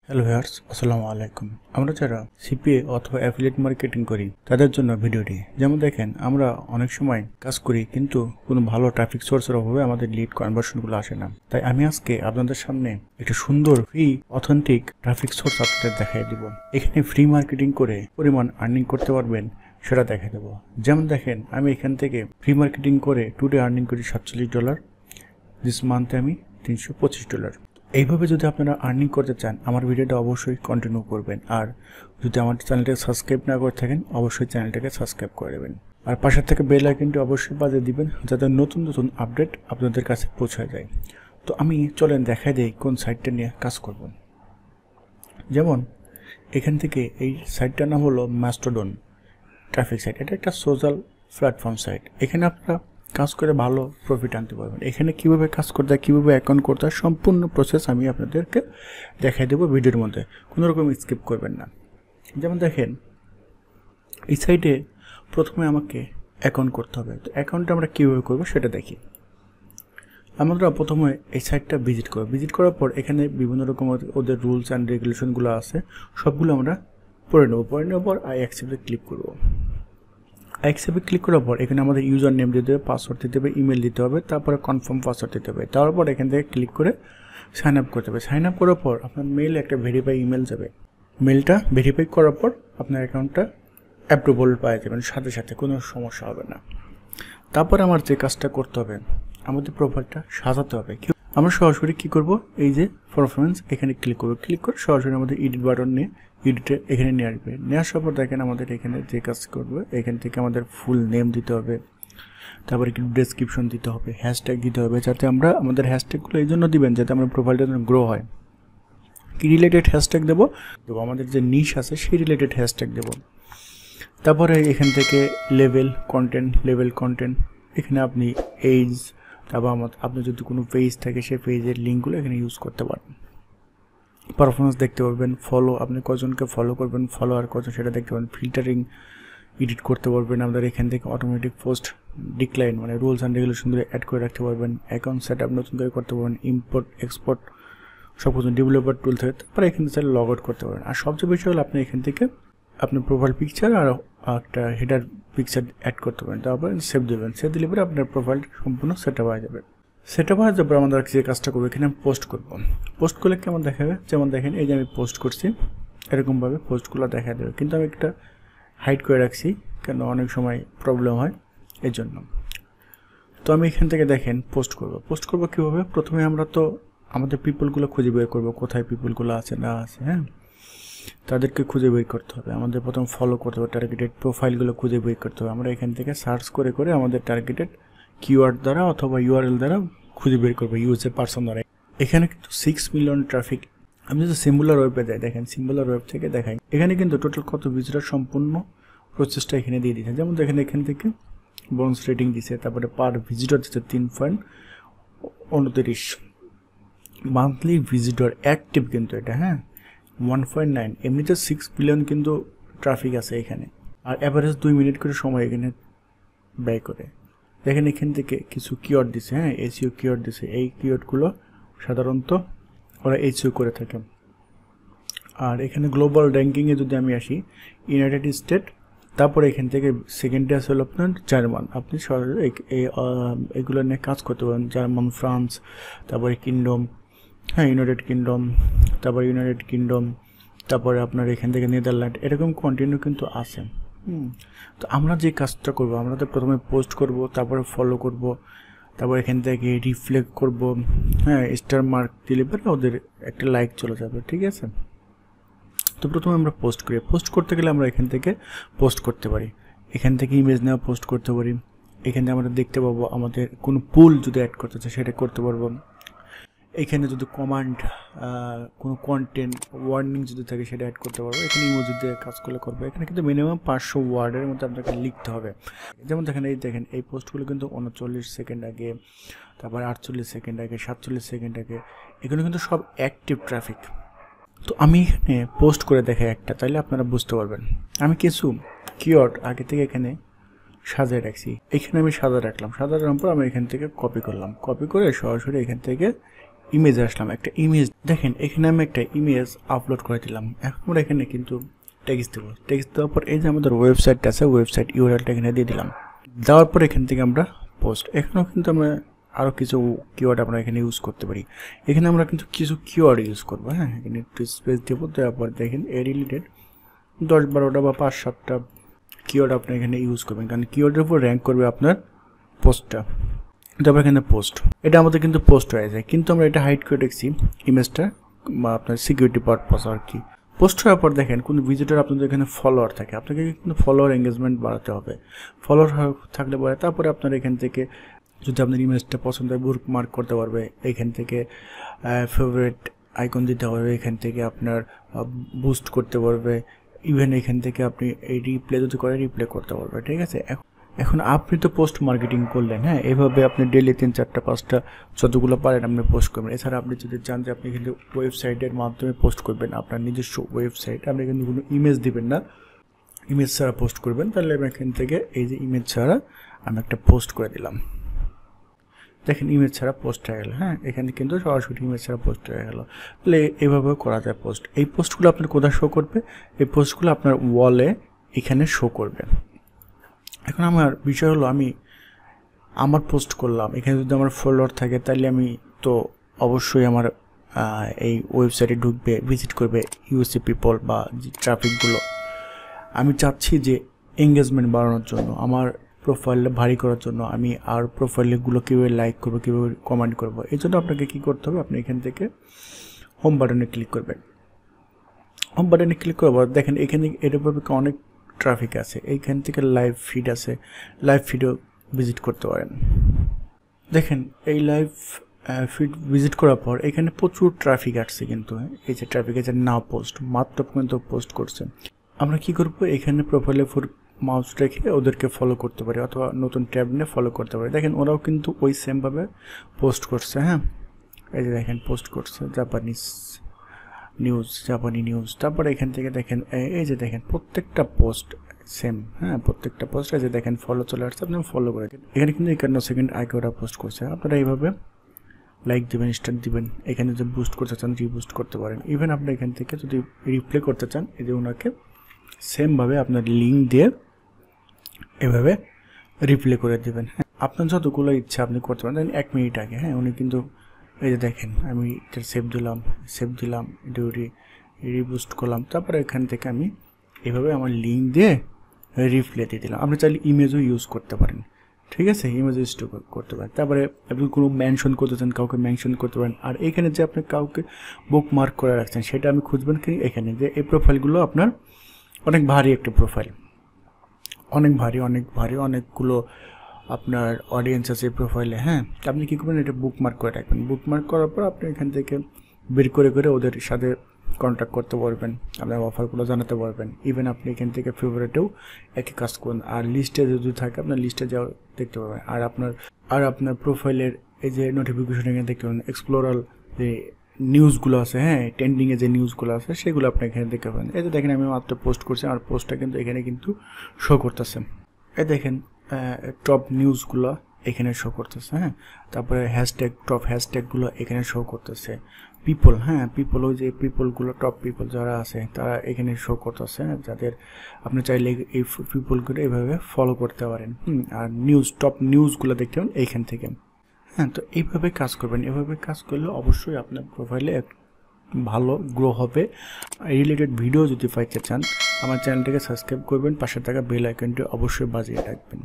Hello viewers, আসসালামু আলাইকুম। আমরা যারা সিপিএ অথবা অ্যাফিলিয়েট মার্কেটিং করি তাদের জন্য ভিডিওটি। যেমন দেখেন, আমরা অনেক সময় কাজ করি কিন্তু কোনো ভালো ট্রাফিক সোর্সের অভাবে আমাদের লিড কনভার্সনগুলো আসে না। তাই আমি আজকে আপনাদের সামনে একটা সুন্দর ফ্রি অথেন্টিক ট্রাফিক সোর্স আপনাদের দেখাই দিব। এখানে ফ্রি মার্কেটিং করে পরিমাণ আর্নিং করতে পারবেন সেটা দেখাই দেবো। যেমন দেখেন, আমি এখান থেকে ফ্রি মার্কেটিং করে টুডে আর্নিং করি $47, দিস মান্থে আমি $325। এইভাবে যদি আপনারা আর্নিং করতে চান, আমার ভিডিওটা অবশ্যই কন্টিনিউ করবেন। আর যদি আমার চ্যানেলটাকে সাবস্ক্রাইব না করে থাকেন, অবশ্যই চ্যানেলটাকে সাবস্ক্রাইব করে দেবেন। আর পাশের থেকে বেল আইকনটি অবশ্যই বাজিয়ে দিবেন, যাতে নতুন নতুন আপডেট আপনাদের কাছে পৌঁছায় যায়। তো আমি চলেন দেখাই দিই কোন সাইটটা নিয়ে কাজ করব। যেমন এখান থেকে এই সাইটটার নাম হলো ম্যাস্টোডন ট্রাফিক সাইট। এটা একটা সোশ্যাল প্ল্যাটফর্ম সাইট। এখানে আপনারা কাজ করে ভালো প্রফিট আনতে পারবেন। এখানে কিভাবে কাজ করতে হয়, কীভাবে অ্যাকাউন্ট করতে হয়, সম্পূর্ণ প্রসেস আমি আপনাদেরকে দেখাই দেবো ভিডিওর মধ্যে। কোনো রকম স্কিপ করবেন না। যেমন দেখেন, এই সাইটে প্রথমে আমাকে অ্যাকাউন্ট করতে হবে। তো অ্যাকাউন্টটা আমরা কীভাবে করবো সেটা দেখি। আমরা প্রথমে এই সাইটটা ভিজিট করব। ভিজিট করার পর এখানে বিভিন্ন রকম ওদের রুলস অ্যান্ড রেগুলেশনগুলো আছে, সবগুলো আমরা পড়ে নেওয়ার পর আই অ্যাকসেপ্টে ক্লিক করবো। অ্যাকসেপ্টে ক্লিক করার পর এখানে আমাদের ইউজার নেম দিতে হবে, পাসওয়ার্ড দিতে হবে, ইমেল দিতে হবে, তারপরে কনফার্ম পাসওয়ার্ড দিতে হবে। তারপর এখান থেকে ক্লিক করে সাইন আপ করতে হবে। সাইন আপ করার পর আপনার মেইলে একটা ভেরিফাই ইমেল যাবে। মেলটা ভেরিফাই করার পর আপনার অ্যাকাউন্টটা অ্যাপ্রুভাল পাওয়া যাবেন, সাথে সাথে কোনো সমস্যা হবে না। তারপর আমার যে কাজটা করতে হবে, আমাদের প্রোফাইলটা সাজাতে হবে। আমরা সরাসরি কী করব, এই যে পারফরমেন্স এখানে ক্লিক করবো। ক্লিক করে সরাসরি আমাদের এডিট বাটন নিয়ে এডিটে এখানে নিয়ে আসবে। নিয়ে আসার পর দেখেন আমাদের এখানে যে কাজ করবে, এখান থেকে আমাদের ফুল নেম দিতে হবে, তারপরে একটু ডেসক্রিপশন দিতে হবে, হ্যাশট্যাগ দিতে হবে, যাতে আমরা আমাদের হ্যাশট্যাগুলো এই জন্য দিবেন যাতে আমরা প্রোফাইলটা যেন গ্রো হয়। কি রিলেটেড হ্যাশট্যাগ দেবো, আমাদের যে নিশ আছে সেই রিলেটেড হ্যাশট্যাগ দেবো। তারপরে এখান থেকে লেভেল কন্টেন্ট এখানে আপনি এইজ, তারপর আপনার যদি কোনো পেজ থাকে সেই পেজের লিঙ্কগুলো এখানে ইউজ করতে পারেন। পারফরমেন্স দেখতে পারবেন, ফলো আপনি কজনকে ফলো করবেন, ফলোয়ার কজন সেটা দেখতে পাবেন। ফিল্টারিং এডিট করতে পারবেন আপনার এখান থেকে। অটোমেটিক পোস্ট ডিক্লাইন মানে রুলস অ্যান্ড রেগুলেশনগুলো অ্যাড করে রাখতে পারবেন। অ্যাকাউন্ট সেট আপ নতুন করে করতে পারবেন। ইম্পোর্ট এক্সপোর্ট সব কিছু ডেভেলপার টুল থেকে, তারপরে এখান থেকে লগ আউট করতে পারবেন। আর সবচেয়ে বেশি হলো আপনি এখান থেকে আপনার প্রোফাইল পিকচার আর একটা হেডার পিকচার অ্যাড করতে পারেন। তারপরে সেভ দেবেন। সেভ দিলে পরে আপনার প্রোফাইল সম্পূর্ণ সেট আপ হয়ে যাবে। সেট আপ হয়ে যাওয়ার পর আমরা যে কাজটা করবো, এখানে আমি পোস্ট করবো। পোস্ট করলে কেমন দেখাবে, যেমন দেখেন এই যে আমি পোস্ট করছি, এরকমভাবে পোস্টগুলো দেখা দেবে। কিন্তু আমি একটা হাইড করে রাখছি, কেন অনেক সময় প্রবলেম হয় এই জন্য। তো আমি এখান থেকে দেখেন পোস্ট করবো কীভাবে। প্রথমে আমরা তো আমাদের পিপলগুলো খুঁজে বের করবো, কোথায় পিপলগুলো আছে না আছে। হ্যাঁ, তাদেরকে খুঁজে বের করতে হবে। আমাদের প্রথম ফলো করতে হবে, টার্গেটেড প্রোফাইলগুলো খুঁজে বের করতে হবে। আমরা এখান থেকে সার্চ করে করে আমাদের টার্গেটেড কিওয়ার্ড দ্বারা অথবা ইউআরএল দ্বারা খুঁজে বের করবো, ইউজার পারসন দ্বারা। এখানে কিন্তু 6 মিলিয়ন ট্রাফিক। আমি যদি সিম্বুলার ওয়েবে যাই, দেখেন সিম্বুলার ওয়েব থেকে দেখাই এখানে কিন্তু টোটাল কত ভিজিটর সম্পূর্ণ প্রসেসটা এখানে দিয়ে দিয়েছে। যেমন দেখেন এখান থেকে বোনাস রেটিং দিছে, তারপরে পার ভিজিটর দিচ্ছে 3.29 মান্থলি ভিজিটর অ্যাক্টিভ, কিন্তু এটা হ্যাঁ 1.9। এমনিতে 6 বিলিয়ন কিন্তু ট্রাফিক আছে এখানে। আর অ্যাভারেজ 2 মিনিট করে সময় এখানে ব্যয় করে। দেখেন এখান থেকে কিছু কিওয়ার্ড দিছে, হ্যাঁ এসইও কিওয়ার্ড দিছে। এই কিওয়ার্ডগুলো সাধারণত ওরা এসইও করে থাকে। আর এখানে গ্লোবাল র্যাঙ্কিংয়ে যদি আমি আসি, ইউনাইটেড স্টেট, তারপরে এখান থেকে সেকেন্ডে আছে হলো আপনার জার্মান। আপনি সরাসরি এগুলো নিয়ে কাজ করতে পারেন। জার্মান, ফ্রান্স, তারপরে কিংডম, হ্যাঁ ইউনাইটেড কিংডম, তারপরে আপনার এখান থেকে নেদারল্যান্ড, এরকম কন্টিনিউ কিন্তু আছে। তো আমরা যে কাজটা করবো, আমরা তো প্রথমে পোস্ট করব, তারপরে ফলো করব, তারপর এখান থেকে রিফ্লেক্ট করব, হ্যাঁ স্টার মার্ক দিলে পরে ওদের একটা লাইক চলে যাবে, ঠিক আছে। তো প্রথমে আমরা পোস্ট করি। পোস্ট করতে গেলে আমরা এখান থেকে পোস্ট করতে পারি, এখান থেকে ইমেজ নেওয়া পোস্ট করতে পারি। এখানে আমরা দেখতে পাবো আমাদের কোনো পুল যদি অ্যাড করতে চাই সেটা করতে পারবো। এখানে যদি কমান্ড, কোনো কন্টেন্ট ওয়ার্নিং যদি থাকে সেটা অ্যাড করতে পারবো। এখানে ইমোজি দিয়ে কাজ করবো। এখানে কিন্তু মিনিমাম 500 ওয়ার্ডের মধ্যে আপনাকে লিখতে হবে। যেমন দেখেন এই পোস্টগুলো কিন্তু 39 সেকেন্ড আগে, তারপরে 48 সেকেন্ড আগে, 47 সেকেন্ড আগে, এগুলো কিন্তু সব অ্যাক্টিভ ট্রাফিক। তো আমি এখানে পোস্ট করে দেখাই একটা, তাইলে আপনারা বুঝতে পারবেন। আমি কিছু কিওয়ার্ড আগে থেকে এখানে সাজিয়ে রাখছি। এখানে আমি সাজা রাখলাম পর আমি এখান থেকে কপি করলাম। কপি করে সরাসরি এখান থেকে ইমেজে আসলাম, একটা ইমেজ দেখেন এখানে আমি একটা ইমেজ আপলোড করে দিলাম। এখন আমরা এখানে কিন্তু টেক্সট দেবো, টেক্সট দেওয়ার পর এই যে আমাদের ওয়েবসাইটটা আছে, ওয়েবসাইট ইউআরএলটা এখানে দিয়ে দিলাম। দেওয়ার পর এখান থেকে আমরা পোস্ট, এখানেও কিন্তু আমরা আরও কিছু কিওয়ার্ড আমরা এখানে ইউজ করতে পারি। এখানে আমরা কিন্তু কিছু কিওয়ার্ড ইউজ করবো, হ্যাঁ এখানে একটু স্পেস দেবো, দেওয়ার পর দেখেন এ রিলেটেড 10-12টা বা 5-7টা কিওয়ার্ড আপনি এখানে ইউজ করবেন, কারণ কিওয়ার্ডের উপর র্যাঙ্ক করবে আপনার পোস্টটা। তারপর এখানে পোস্ট, এটা আমাদের কিন্তু পোস্ট হয়ে যায়, কিন্তু আমরা এটা হাইড করে দেখছি ইমেজটা বা আপনার সিকিউরিটি পারপাস আর কি। পোস্ট হওয়ার পর দেখেন কোনো ভিজিটর আপনাদের এখানে ফলোয়ার থাকে, আপনাকে কিন্তু ফলোয়ার এঙ্গেজমেন্ট বাড়াতে হবে। ফলোয়ার থাকলে পরে তারপরে আপনার এখান থেকে যদি আপনার ইমেজটা পছন্দ হয় বুক মার্ক করতে পারবে, এখান থেকে ফেভারিট আইকন দিতে পারবে, এখান থেকে আপনার বুস্ট করতে পারবে, ইভেন এখান থেকে আপনি এই রিপ্লে যদি করে রিপ্লে করতে পারবে, ঠিক আছে। এখন আপনি তো পোস্ট মার্কেটিং করলেন, হ্যাঁ এভাবে আপনি ডেলি 3-4-5টা যতগুলো পারেন আপনি পোস্ট করবেন। এছাড়া আপনি যদি চান যে আপনি কিন্তু ওয়েবসাইটের মাধ্যমে পোস্ট করবেন, আপনার নিজস্ব ওয়েবসাইট, আপনি কিন্তু কোনো ইমেজ দিবেন না, ইমেজ ছাড়া পোস্ট করবেন, তাহলে আমি এখান থেকে এই যে ইমেজ ছাড়া আমি একটা পোস্ট করে দিলাম। দেখেন ইমেজ ছাড়া পোস্ট হয়ে গেল, হ্যাঁ এখানে কিন্তু সরাসরি ইমেজ ছাড়া পোস্ট হয়ে গেল। তাহলে এভাবেও করা যায় পোস্ট। এই পোস্টগুলো আপনার কোথায় শো করবে? এই পোস্টগুলো আপনার ওয়ালে এখানে শো করবে। এখন আমার বিষয় হলো আমি আমার পোস্ট করলাম, এখানে যদি আমার ফলোয়ার থাকে তাহলে আমি তো অবশ্যই আমার এই ওয়েবসাইটে ঢুকবে, ভিজিট করবে ইউএসএ পিপল বা যে ট্রাফিকগুলো। আমি চাচ্ছি যে এঙ্গেজমেন্ট বাড়ানোর জন্য, আমার প্রোফাইলটা ভারী করার জন্য, আমি আর প্রোফাইলগুলো কীভাবে লাইক করবো, কীভাবে কমেন্ট করবো, এই জন্য আপনাকে কী করতে হবে, আপনি এখান থেকে হোম বাটনে ক্লিক করবেন। হোম বাটনে ক্লিক করার পর দেখেন এখানে এরকমভাবে অনেক ট্রাফিক আছে, এইখান থেকে লাইভ ফিড আছে, লাইভ ফিডও ভিজিট করতে পারেন। দেখেন এই লাইভ ফিড ভিজিট করার পর এখানে প্রচুর ট্রাফিক আসছে, কিন্তু এই যে ট্রাফিক আছে না পোস্ট মাত্র কিন্তু পোস্ট করছে। আমরা কি করব, এখানে প্রোফাইলে মাউস রেখে ওদেরকে ফলো করতে পারি, অথবা নতুন ট্যাব নিয়ে ফলো করতে পারি। দেখেন ওরাও কিন্তু ওই সেমভাবে পোস্ট করছে, হ্যাঁ এই যে দেখেন পোস্ট করছে জাপানি নিউজ। তারপরে এখান থেকে দেখেন এই যে দেখেন প্রত্যেকটা পোস্ট সেম, হ্যাঁ প্রত্যেকটা পোস্ট এই যে দেখেন ফলো চলে আসছে, আপনি ফলো করে দিন। এখানে কিন্তু 51 সেকেন্ড আগে ওরা পোস্ট করছে। আপনারা এইভাবে লাইক দিবেন, স্টার দিবেন, এখানে যদি বুস্ট করতে চান রিবুস্ট করতে পারেন। ইভেন আপনি এখান থেকে যদি রিপ্লে করতে চান এই যে ওনাকে সেমভাবে আপনার লিঙ্ক দিয়ে এভাবে রিপ্লে করে দেবেন, হ্যাঁ আপনার যতগুলো ইচ্ছা আপনি করতে পারেন। 1 মিনিট আগে, হ্যাঁ উনি কিন্তু এই যে দেখেন আমি এটা সেভ দিলাম এটা রিবুস্ট করলাম, তারপরে এখান থেকে আমি এভাবে আমার লিঙ্ক দিয়ে রিপ্লে দিয়ে দিলাম। আপনি চাইলে ইমেজও ইউজ করতে পারেন, ঠিক আছে, ইমেজ ইউজ করতে পারেন। তারপরে আপনি কোনো মেনশন করতে চান কাউকে মেনশন করতে পারেন। আর এখানে যে আপনি কাউকে বুক মার্ক করে রাখছেন সেটা আমি খুঁজবেন কি এখানে, যে এই প্রোফাইলগুলো আপনার অনেক ভারী একটা প্রোফাইল, অনেক ভারী অনেকগুলো আপনার অডিয়েন্স আছে প্রোফাইলে, হ্যাঁ আপনি কী করবেন, এটা বুকমার্ক করে রাখবেন। বুকমার্ক করার পর আপনি এখান থেকে বের করে ওদের সাথে কন্ট্যাক্ট করতে পারবেন, আপনার অফারগুলো জানাতে পারবেন। ইভেন আপনি এখান থেকে ফেভারিটেও একই কাজ করুন। আর লিস্টে যদি থাকে আপনার লিস্টে যাওয়া দেখতে পাবেন। আর আপনার প্রোফাইলের এই যে নোটিফিকেশন এখানে দেখতে পাবেন, এক্সপ্লোরাল যে নিউজগুলো আছে, হ্যাঁ ট্রেন্ডিংয়ে যে নিউজগুলো আছে সেগুলো আপনি এখানে দেখতে পাবেন। এই যে দেখেন আমি মাত্র পোস্ট করছি, আর পোস্টটা কিন্তু এখানে কিন্তু শো করতেছে। এই দেখেন টপ নিউজগুলো এখানে শো করতেছে, হ্যাঁ তারপরে টপ হ্যাশট্যাগুলো এখানে শো করতেছে। পিপল, হ্যাঁ পিপল, ওই যে পিপলগুলো টপ পিপল যারা আছে তারা এখানে শো করতেছে, যাদের আপনি চাইলে এই পিপলগুলো এইভাবে ফলো করতে পারেন। আর টপ নিউজগুলো দেখতে পাবেন এইখান থেকে, হ্যাঁ তো এইভাবে কাজ করবেন। এভাবে কাজ করলে অবশ্যই আপনার প্রোফাইলে ভালো গ্রো হবে। রিলেটেড ভিডিও যদি পাইতে চান আমার চ্যানেলটাকে সাবস্ক্রাইব করবেন, পাশে থাকা বেল আইকনটি অবশ্যই বাজিয়ে রাখবেন।